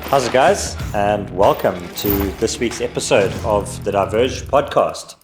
How's it, guys? And welcome to this week's episode of the Diverge Podcast.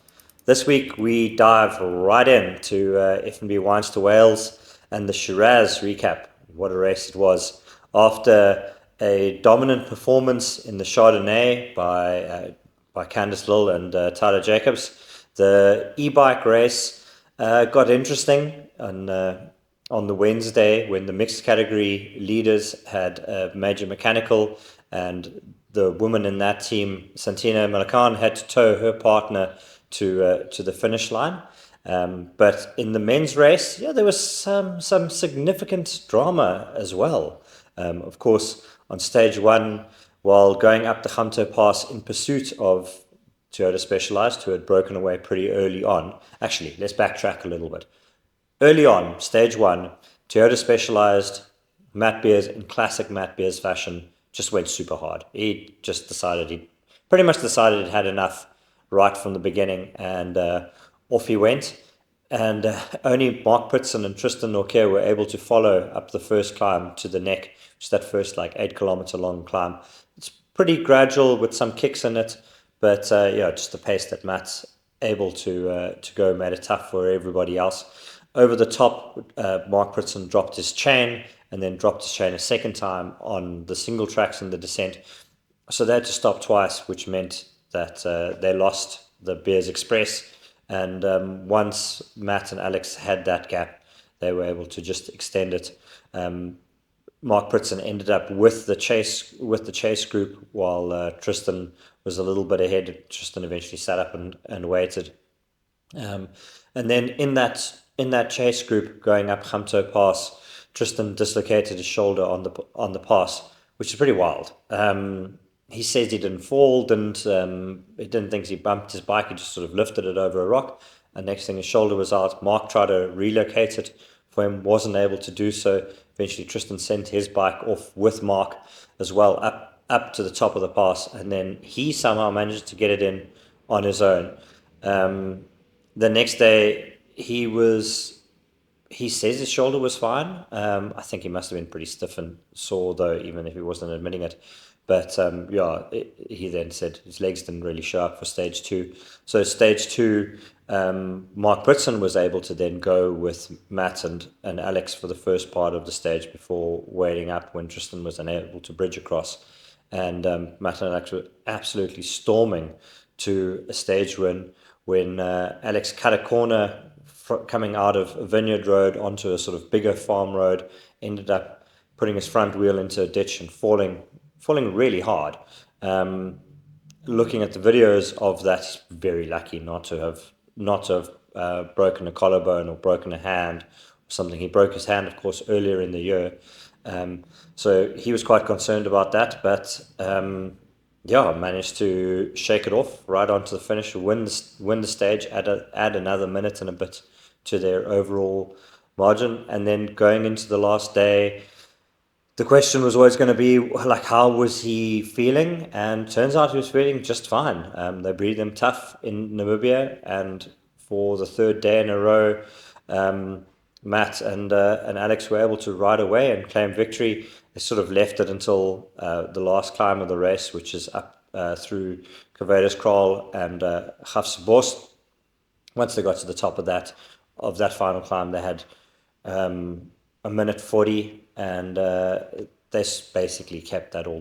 This week we dive right into FNB Wines2Whales and the Shiraz recap. What a race it was. After a dominant performance in the Chardonnay by Candice Lill and Tyler Jacobs, the e-bike race got interesting on the Wednesday when the mixed category leaders had a major mechanical, and the woman in that team, Santina Malakan, had to tow her partner to the finish line. But in the men's race, there was some significant drama as well. Of course, on stage one, while going up the Gamto Pass in pursuit of Toyota Specialized, who had broken away pretty early on. Actually, let's backtrack a little bit. Early on, stage one, Toyota Specialized, Matt Beers in classic Matt Beers fashion, just went super hard. He pretty much decided he'd had enough right from the beginning, and off he went. And only Mark Pritson and Tristan Norquer were able to follow up the first climb to the neck, which is that first 8 kilometer long climb. It's pretty gradual with some kicks in it, but just the pace that Matt's able to go made it tough for everybody else. Over the top, Mark Pritson dropped his chain and then dropped his chain a second time on the single tracks in the descent. So they had to stop twice, which meant that they lost the Beers Express. And once Matt and Alex had that gap, they were able to just extend it. Mark Pritson ended up with the chase group, while Tristan was a little bit ahead. Tristan eventually sat up and waited. And then in that chase group going up Gamto Pass, Tristan dislocated his shoulder on the pass, which is pretty wild. He says he didn't fall, he didn't think he bumped his bike, he just sort of lifted it over a rock, and next thing his shoulder was out. Mark tried to relocate it for him, wasn't able to do so. Eventually Tristan sent his bike off with Mark as well up to the top of the pass, and then he somehow managed to get it in on his own. The next day he says his shoulder was fine. I think he must have been pretty stiff and sore though, even if he wasn't admitting it. But he then said his legs didn't really show up for stage two. So stage two, Mark Pritson was able to then go with Matt and Alex for the first part of the stage before waiting up when Tristan was unable to bridge across. And Matt and Alex were absolutely storming to a stage win when Alex cut a corner coming out of a vineyard road onto a sort of bigger farm road, ended up putting his front wheel into a ditch and falling really hard. Looking at the videos of that, he's very lucky not to have broken a collarbone or broken a hand or something. He broke his hand, of course, earlier in the year. So he was quite concerned about that, but managed to shake it off right onto the finish, win the stage, add another minute and a bit to their overall margin. And then going into the last day, the question was always going to be, how was he feeling? And turns out he was feeling just fine. They breathed him tough in Namibia, and for the third day in a row, Matt and Alex were able to ride away and claim victory. They sort of left it until the last climb of the race, which is up through Kraal and Hafsbos. Once they got to the top of that final climb, they had a minute 40, and they basically kept that all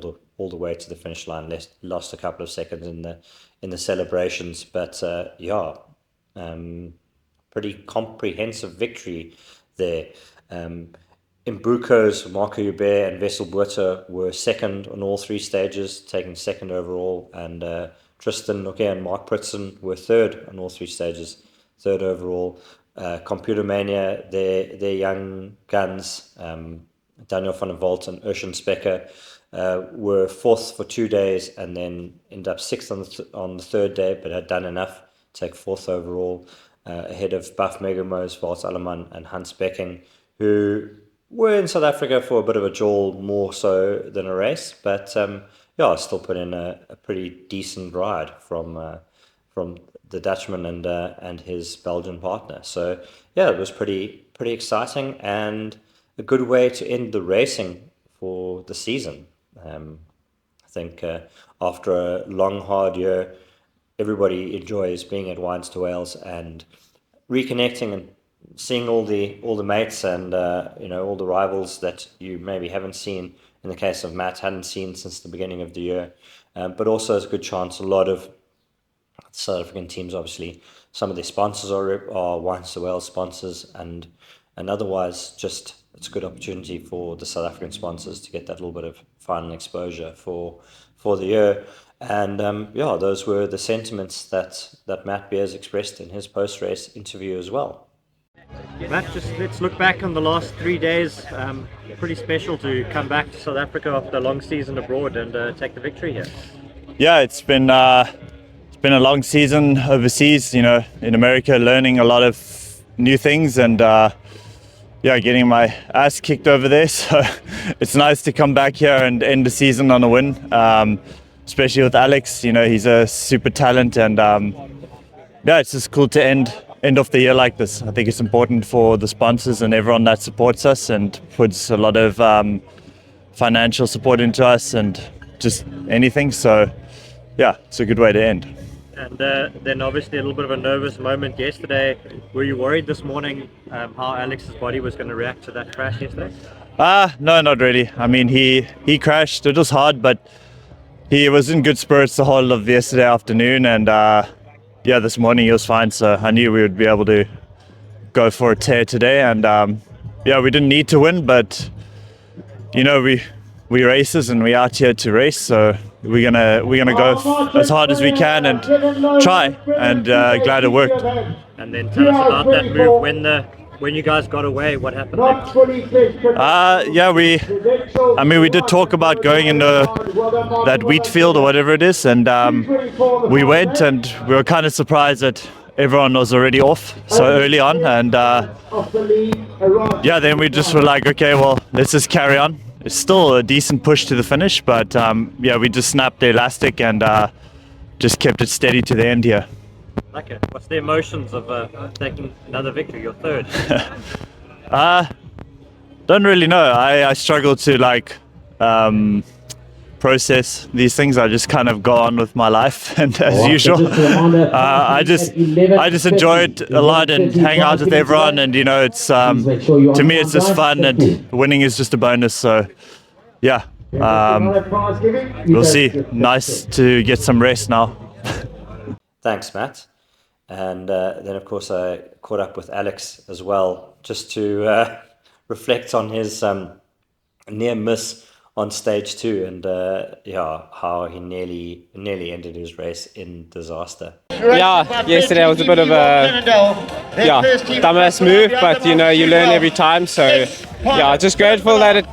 the way to the finish line. Lost a couple of seconds in the celebrations, but pretty comprehensive victory there. Imbuko's Marco Hubert and Wessel Botha were second on all three stages, taking second overall, and Tristan Norquer and Mark Pritson were third on all three stages, third overall. Computer Mania, their young guns, Daniel van der Walt and Urshan Specker, were fourth for 2 days and then ended up sixth on the third day, but had done enough to take fourth overall, ahead of Buff Megamos, Walt Alleman and Hans Becking, who were in South Africa for a bit of a jol more so than a race, but still put in a pretty decent ride from the Dutchman and his Belgian partner. So it was pretty exciting and a good way to end the racing for the season. I think after a long, hard year, everybody enjoys being at Wines2Whales and reconnecting and seeing all the mates and all the rivals that you maybe haven't seen. In the case of Matt, hadn't seen since the beginning of the year, but also it's a good chance. A lot of South African teams, obviously, some of their sponsors are Wines2Whales sponsors, and otherwise, just it's a good opportunity for the South African sponsors to get that little bit of final exposure for the year. And those were the sentiments that Matt Beers expressed in his post-race interview as well. Matt, just let's look back on the last 3 days. Pretty special to come back to South Africa after a long season abroad and take the victory here. Yeah, it's been a long season overseas, in America, learning a lot of new things and getting my ass kicked over there. So it's nice to come back here and end the season on a win, especially with Alex. He's a super talent, and it's just cool to end off the year like this. I think it's important for the sponsors and everyone that supports us and puts a lot of financial support into us and just anything. So yeah, it's a good way to end. And then obviously a little bit of a nervous moment yesterday. Were you worried this morning how Alex's body was going to react to that crash yesterday? No, not really. I mean, he crashed. It was hard, but he was in good spirits the whole of yesterday afternoon, and this morning he was fine. So I knew we would be able to go for a tear today, and we didn't need to win, but we racers and we out here to race, so we're gonna go as hard as we can and try, and glad it worked. And then tell us about that move when you guys got away. What happened there? We did talk about going into that wheat field or whatever it is, and we went, and we were kind of surprised that everyone was already off so early on, and then we just were like, okay, well, let's just carry on. It's still a decent push to the finish, but we just snapped the elastic and just kept it steady to the end here. Okay, what's the emotions of taking another victory, your third? Don't really know. I struggle to process these things. I just kind of go on with my life, and as usual, I just enjoy it a lot and hang out with everyone. And it's to me it's just fun, and winning is just a bonus. So yeah, we'll see. Nice to get some rest now. Thanks, Matt. And then of course I caught up with Alex as well, just to reflect on his near miss on stage 2, and how he nearly ended his race in disaster. Yeah, yesterday was a bit of a dumbass move, but you learn every time. So just grateful that it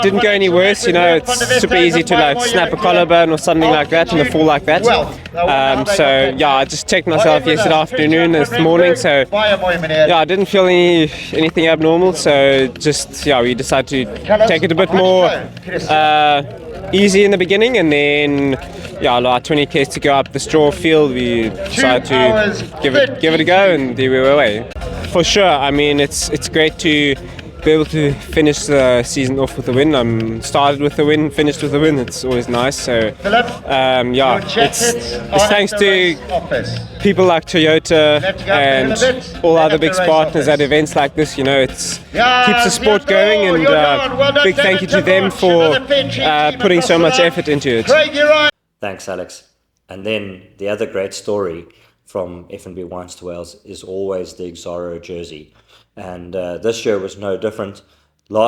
didn't go any worse. It's super easy to snap a collarbone or something like that in a fall like that. I just checked myself yesterday afternoon, this morning. So I didn't feel anything abnormal. So just we decided to take it a bit more easy in the beginning, and then like 20 k's to go up the straw field, we decided to give it a go, and there we were away. For sure, I mean it's great to be able to finish the season off with a win. Started with a win, finished with a win. It's always nice. So it's thanks to people like Toyota and all other big partners at events like this. It's keeps the sport going, and big thank you to them for putting so much effort into it. Thanks, Alex. And then the other great story from FNB Wines2Whales is always the Xaro jersey. And this year was no different. One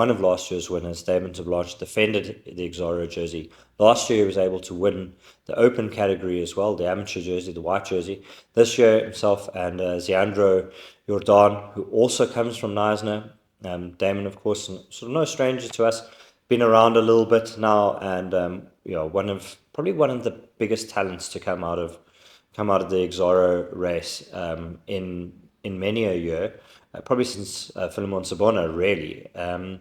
of last year's winners, Damon Blanche, defended the Xaro jersey. Last year he was able to win the open category as well, the amateur jersey, the white jersey. This year himself and Zeandro Jordan, who also comes from Knysna. Damon, of course, sort of no stranger to us, been around a little bit now, and one of the biggest talents to come out of the Xaro race in many a year, probably since Philemon Sabona, really. And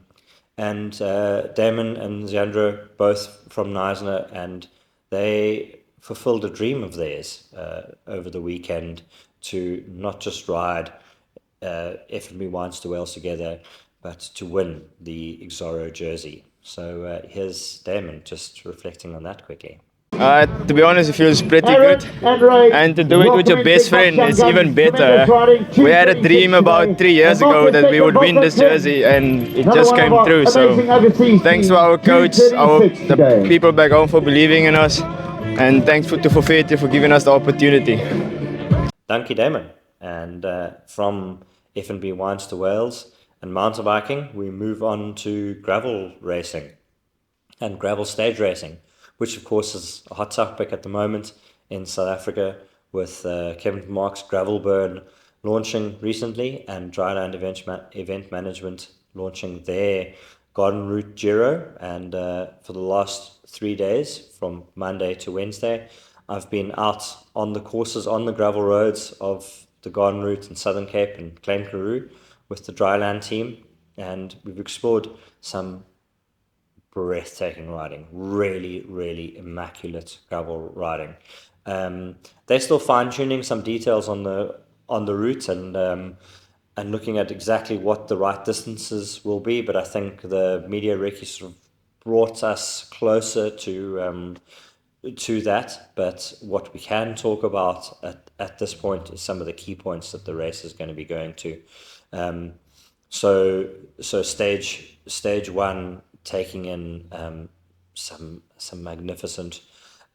Damon and Zeandro, both from Knysna, and they fulfilled a dream of theirs over the weekend to not just ride FNB Wines2Whales together, but to win the Xaro jersey. So here's Damon just reflecting on that quickly. To be honest, it feels pretty good, and to do it with your best friend is even better. We had a dream about 3 years ago that we would win this jersey, and it just came true. So thanks to our coach, the people back home for believing in us, and thanks to Forfeit for giving us the opportunity. Thank you, Damon. And from FNB Wines2Whales and mountain biking, we move on to gravel racing and gravel stage racing, which of course is a hot topic at the moment in South Africa, with Kevin Mark's Gravel Burn launching recently and Dryland Event Management launching their Garden Route Giro. And for the last 3 days, from Monday to Wednesday, I've been out on the courses, on the gravel roads of the Garden Route in Southern Cape and Klein Karoo with the Dryland team, and we've explored some breathtaking riding, really, really immaculate gravel riding. They're still fine-tuning some details on the route and looking at exactly what the right distances will be, but I think the media recce sort of brought us closer to that. But what we can talk about at this point is some of the key points that the race is going to be going to. So stage one, taking in some magnificent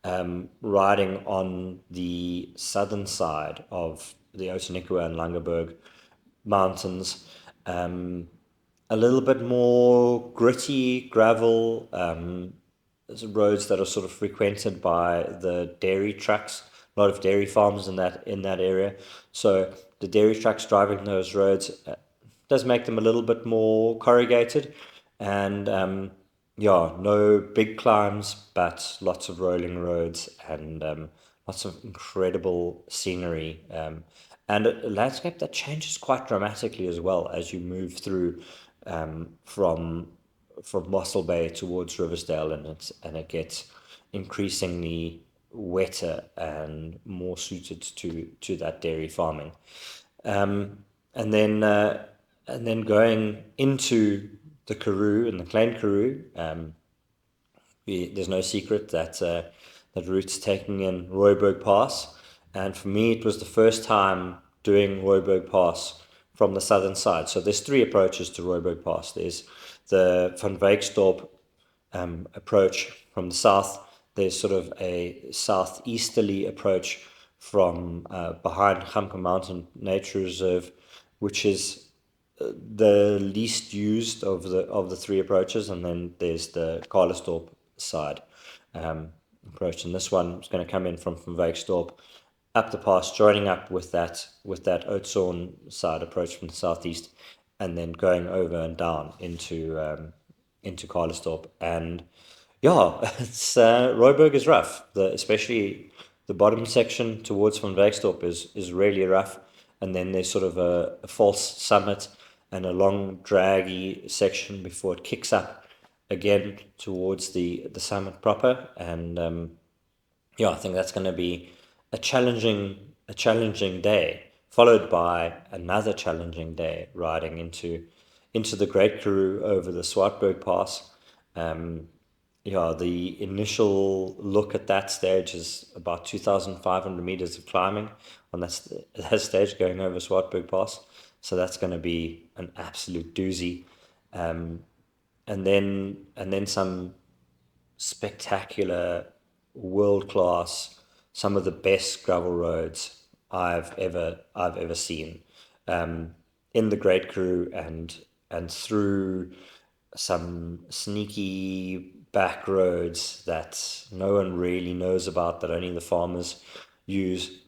riding on the southern side of the Oudtshoorn and Langeberg mountains. A little bit more gritty gravel, roads that are sort of frequented by the dairy trucks, a lot of dairy farms in that area. So the dairy trucks driving those roads does make them a little bit more corrugated, and no big climbs, but lots of rolling roads and lots of incredible scenery, and a landscape that changes quite dramatically as well as you move through from Mossel Bay towards Riversdale, and it gets increasingly wetter and more suited to that dairy farming, and then going into the Karoo and the Klein Karoo. There's no secret that that route's taking in Rooiberg Pass, and for me it was the first time doing Rooiberg Pass from the southern side. So there's 3 approaches to Rooiberg Pass. There's the Van Wyksdorp approach from the south. There's sort of a southeasterly approach from behind Gamke Mountain Nature Reserve, which is the least used of the 3 approaches, and then there's the Carlersdorp side approach, and this one is going to come in from Wyksdorp up the pass, joining up with that Oudtshoorn side approach from the southeast, and then going over and down into Carlersdorp. And it's Rooiberg is rough, especially the bottom section towards Van Wyksdorp is really rough, and then there's sort of a false summit and a long draggy section before it kicks up again towards the summit proper. And I think that's going to be a challenging day, followed by another challenging day riding into the Great Karoo over the Swartberg Pass. The initial look at that stage is about 2,500 meters of climbing on that stage going over Swartberg Pass. So that's going to be an absolute doozy. And then some spectacular, world-class, some of the best gravel roads I've ever seen in the Great Karoo, and through some sneaky back roads that no one really knows about, that only the farmers use,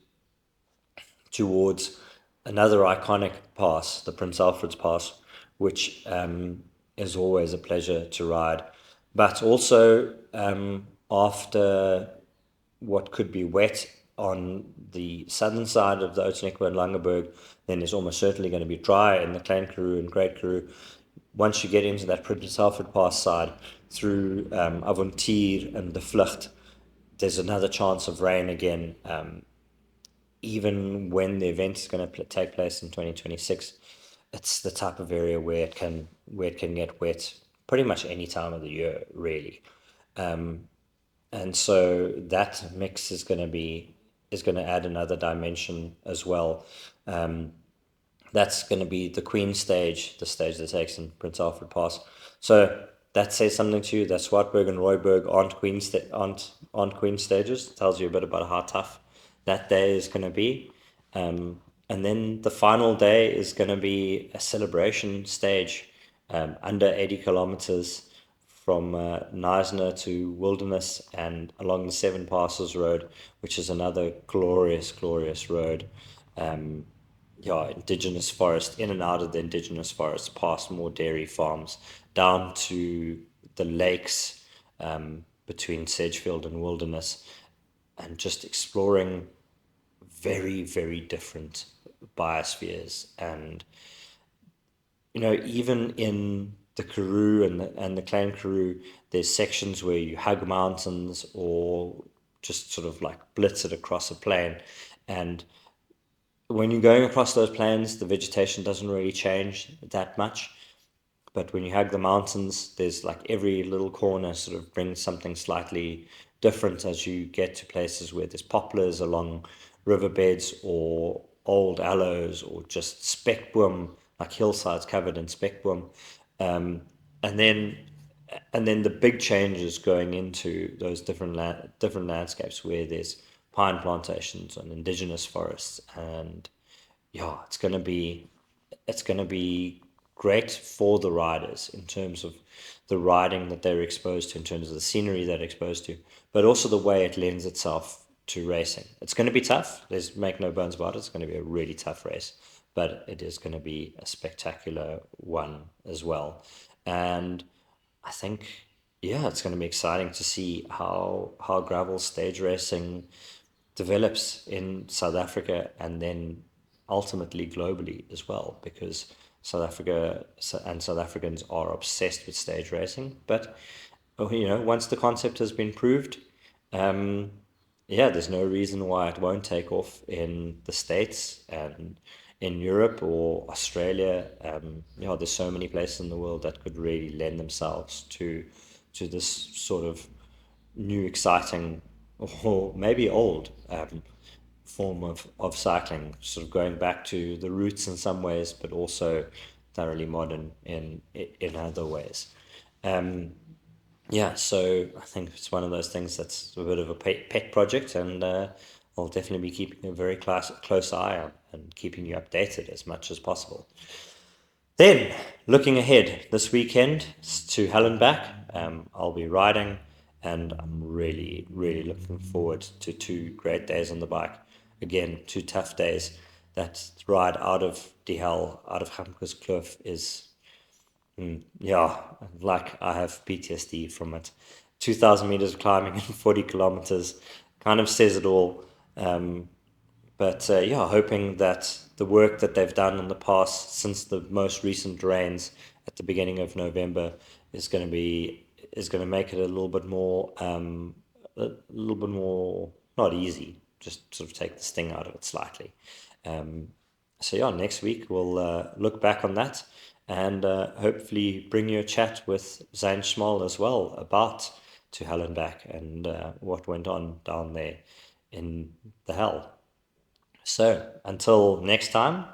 towards another iconic pass, the Prince Alfred's Pass, which is always a pleasure to ride. But also after what could be wet on the southern side of the Oudtshoorn and Langeberg, then it's almost certainly going to be dry in the Klein Karoo and Great Karoo. Once you get into that Prince Alfred Pass side, through Avontuur and the Vlucht, there's another chance of rain again. Even when the event is going to take place in 2026, it's the type of area where it can get wet pretty much any time of the year, really. And so that mix is going to add another dimension as well. That's going to be the Queen stage, the stage that takes in Prince Alfred Pass. So that says something to you that Swartberg and Rooiberg aren't Queen stages. It tells you a bit about how tough that day is going to be. And then the final day is going to be a celebration stage, under 80 kilometers from Neisner to Wilderness and along the Seven Passes Road, which is another glorious, glorious road. Indigenous forest, in and out of the indigenous forest, past more dairy farms, down to the lakes between Sedgefield and Wilderness, and just exploring very, very different biospheres. And, even in the Karoo and the Clan Karoo, there's sections where you hug mountains or just sort of like blitz it across a plain. And when you're going across those plains, the vegetation doesn't really change that much. But when you hug the mountains, there's like every little corner sort of brings something slightly different as you get to places where there's poplars along riverbeds or old aloes or just speckboom, like hillsides covered in speckboom. And then the big changes going into those different landscapes where there's pine plantations and indigenous forests, and it's going to be great for the riders in terms of the riding that they're exposed to, in terms of the scenery they're exposed to, but also the way it lends itself to racing. It's going to be tough. There's make no bones about it. It's going to be a really tough race, but it is going to be a spectacular one as well. And I think, it's going to be exciting to see how gravel stage racing develops in South Africa and then ultimately globally as well, because South Africa and South Africans are obsessed with stage racing. But once the concept has been proved, there's no reason why it won't take off in the States and in Europe or Australia. There's so many places in the world that could really lend themselves to this sort of new, exciting, or maybe old form of cycling, sort of going back to the roots in some ways, but also thoroughly modern in other ways. So I think it's one of those things that's a bit of a pet project, and I'll definitely be keeping a very close eye on and keeping you updated as much as possible. Then, looking ahead this weekend to hell and back, I'll be riding, and I'm really, really looking forward to 2 great days on the bike. Again, 2 tough days. That ride out of Die Hell, out of Hamkerskloof is, like I have PTSD from it. 2,000 meters of climbing in 40 kilometers kind of says it all. Hoping that the work that they've done in the past, since the most recent rains at the beginning of November, is going to make it a little bit more not easy, just sort of take the sting out of it slightly. Next week we'll look back on that and hopefully bring you a chat with Zane Schmal as well about to hell and back and what went on down there in the hell. So until next time,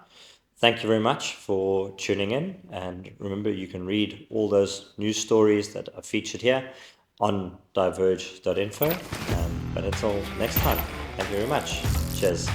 thank you very much for tuning in, and remember you can read all those news stories that are featured here on diverge.info. But until next time, thank you very much. Cheers.